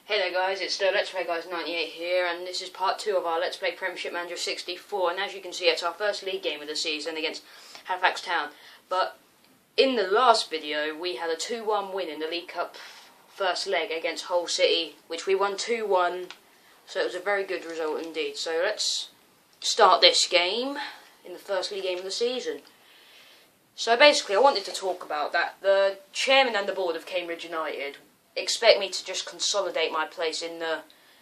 Hey there guys, it's the Let's Play Guys 98 here, and this is part 2 of our Let's Play Premiership Manager 64, and as you can see it's our first league game of the season against Halifax Town. But in the last video we had a 2-1 win in the League Cup first leg against Hull City, which we won 2-1, so it was a very good result indeed. So let's start this game in the first league game of the season. So basically I wanted to talk about that. The chairman and the board of Cambridge United expect me to just consolidate my place in the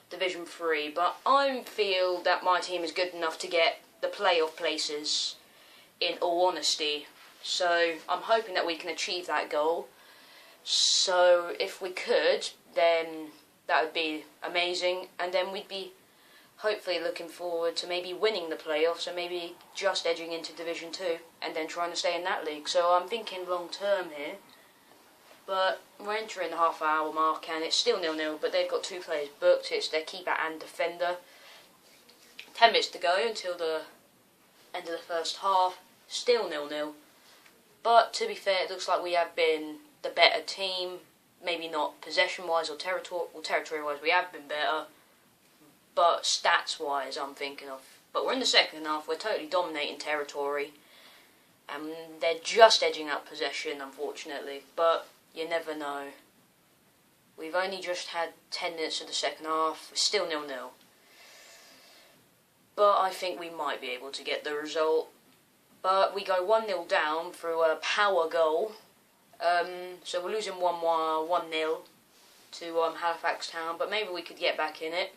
Division 3, but I feel that my team is good enough to get the playoff places, in all honesty. So I'm hoping that we can achieve that goal. So if we could, then that would be amazing, and then we'd be hopefully looking forward to maybe winning the playoffs and maybe just edging into Division 2 and then trying to stay in that league. So I'm thinking long term here. But we're entering the half-hour mark and it's still 0-0, but they've got 2 players booked. It's their keeper and defender. 10 minutes to go until the end of the first half. Still 0-0. But to be fair, it looks like we have been the better team. Maybe not possession-wise or territory-wise, we have been better. But stats-wise, I'm thinking of. But we're in the second half. We're totally dominating territory. And they're just edging up possession, unfortunately. But you never know. We've only just had 10 minutes of the second half. We're still 0-0. But I think we might be able to get the result. But we go 1-0 down through a power goal. So we're losing 1-0 to Halifax Town. But maybe we could get back in it.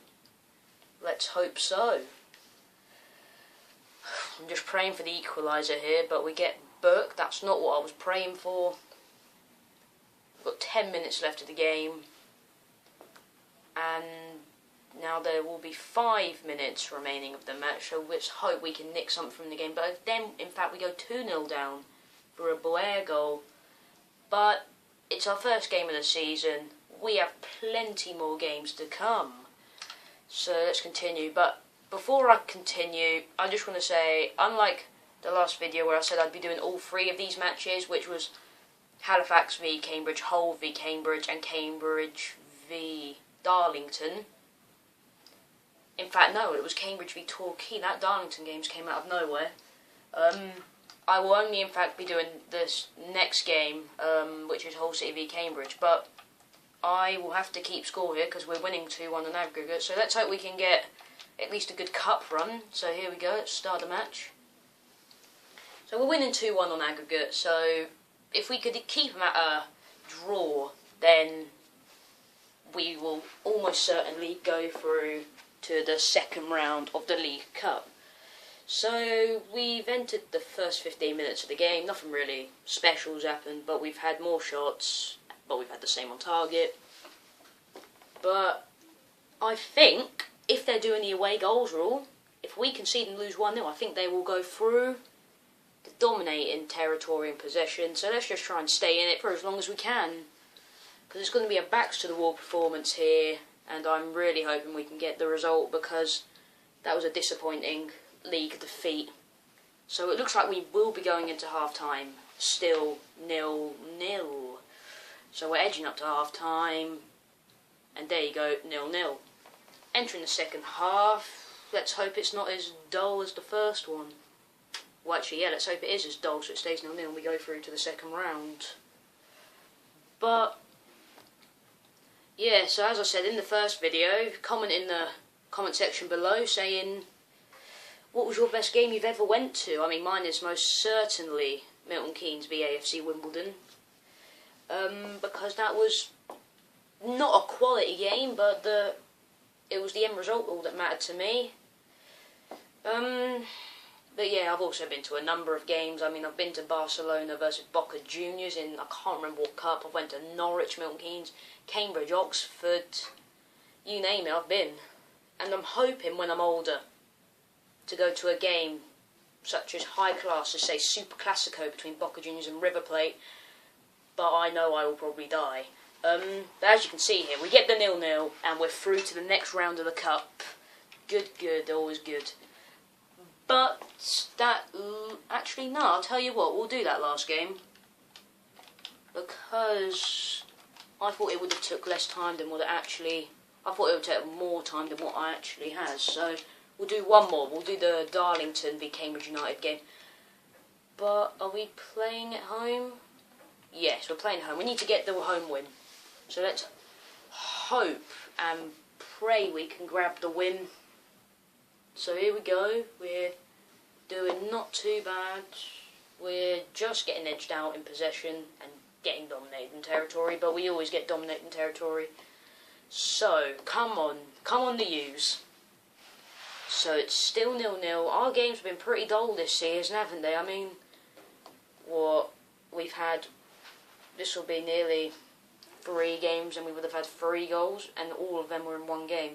Let's hope so. I'm just praying for the equaliser here. But we get booked. That's not what I was praying for. Got 10 minutes left of the game, and now there will be 5 minutes remaining of the match, so let's hope we can nick something from the game. But then, in fact, we go 2-0 down for a Blair goal. But it's our first game of the season. We have plenty more games to come. So let's continue. But before I continue, I just want to say, unlike the last video where I said I'd be doing all 3 of these matches, which was Halifax v Cambridge, Hull v Cambridge, and Cambridge v Darlington. In fact, no, it was Cambridge v Torquay. That Darlington games came out of nowhere. I will only, in fact, be doing this next game, which is Hull City v Cambridge. But I will have to keep score here because we're winning 2-1 on aggregate. So let's hope we can get at least a good cup run. So here we go. Let's start the match. So we're winning 2-1 on aggregate. So if we could keep them at a draw, then we will almost certainly go through to the second round of the League Cup. So we've entered the first 15 minutes of the game. Nothing really special has happened, but we've had more shots, but we've had the same on target. But I think if they're doing the away goals rule, if we concede and lose 1-0, I think they will go through dominating territory and possession, so let's just try and stay in it for as long as we can, because it's going to be a backs to the wall performance here, and I'm really hoping we can get the result, because that was a disappointing league defeat. So it looks like we will be going into half time still 0-0, so we're edging up to half time, and there you go, 0-0. Entering the second half. Let's hope it's not as dull as the first one. Well, actually, yeah, let's hope it is as dull, so it stays 0-0 and we go through to the second round. But yeah, so as I said in the first video, comment in the comment section below saying what was your best game you've ever went to. I mean, mine is most certainly Milton Keynes v AFC Wimbledon, because that was not a quality game, but it was the end result all that mattered to me. But yeah, I've also been to a number of games. I mean, I've been to Barcelona versus Boca Juniors in, I can't remember what cup. I went to Norwich, Milton Keynes, Cambridge, Oxford, you name it, I've been. And I'm hoping when I'm older to go to a game such as high class as, say, Super Classico between Boca Juniors and River Plate. But I know I will probably die. But as you can see here, we get the 0-0 and we're through to the next round of the cup. Good, always good. But that, actually no, I'll tell you what, we'll do that last game, because I thought it would have took less time than what it actually I thought it would take more time than what I actually has. So we'll do one more. We'll do the Darlington v Cambridge United game. But are we playing at home? Yes, we're playing at home. We need to get the home win. So let's hope and pray we can grab the win. So here we go. We're doing not too bad. We're just getting edged out in possession and getting dominated in territory, but we always get dominated in territory. So, come on the U's. So it's still 0-0. Our games have been pretty dull this season, haven't they? I mean, what we've had, this will be nearly 3 games and we would have had 3 goals, and all of them were in one game.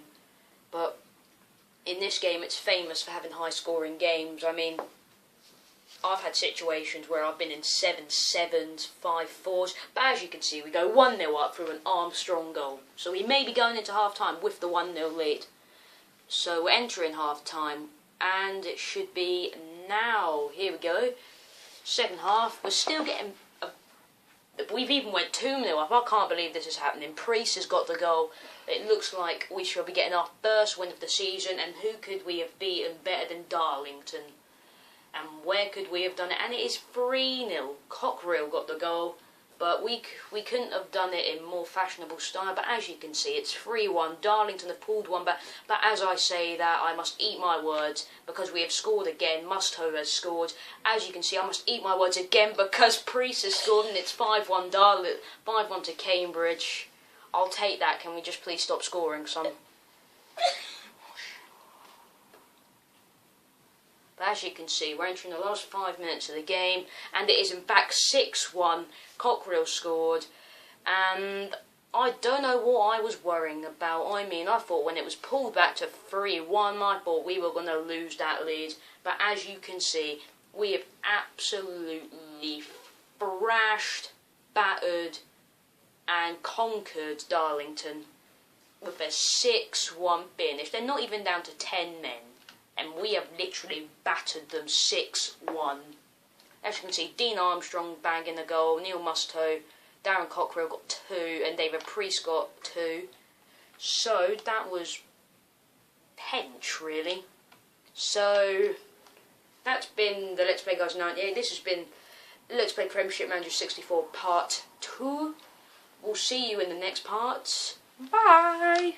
But in this game, it's famous for having high-scoring games. I mean, I've had situations where I've been in 7-7s, 5-4s, but as you can see, we go 1-0 up through an Armstrong goal. So we may be going into half-time with the 1-0 lead. So we're entering half-time, and it should be now. Here we go. Second half, we're still getting... We've even went 2-0 up. I can't believe this is happening. Priest has got the goal. It looks like we shall be getting our first win of the season, and who could we have beaten better than Darlington? And where could we have done it? And it is 3-0. Cockerill got the goal, but we couldn't have done it in more fashionable style. But as you can see, it's 3-1. Darlington have pulled one back. But as I say that, I must eat my words because we have scored again. Musto has scored. As you can see, I must eat my words again because Priest has scored, and it's 5-1 5-1 to Cambridge. I'll take that. Can we just please stop scoring some? But as you can see, we're entering the last 5 minutes of the game, and it is in fact 6-1. Cockerill scored, and I don't know what I was worrying about. I mean, I thought when it was pulled back to 3-1, I thought we were going to lose that lead. But as you can see, we have absolutely thrashed, battered, and conquered Darlington with a 6-1 finish. They're not even down to 10 men. And we have literally battered them 6-1. As you can see, Dean Armstrong bagging the goal, Neil Musto, Darren Cockerill got 2, and David Priest got 2. So that was hench, really. So that's been the Let's Play Guys 98. This has been Let's Play Premiership Manager 64 Part 2. We'll see you in the next part. Bye!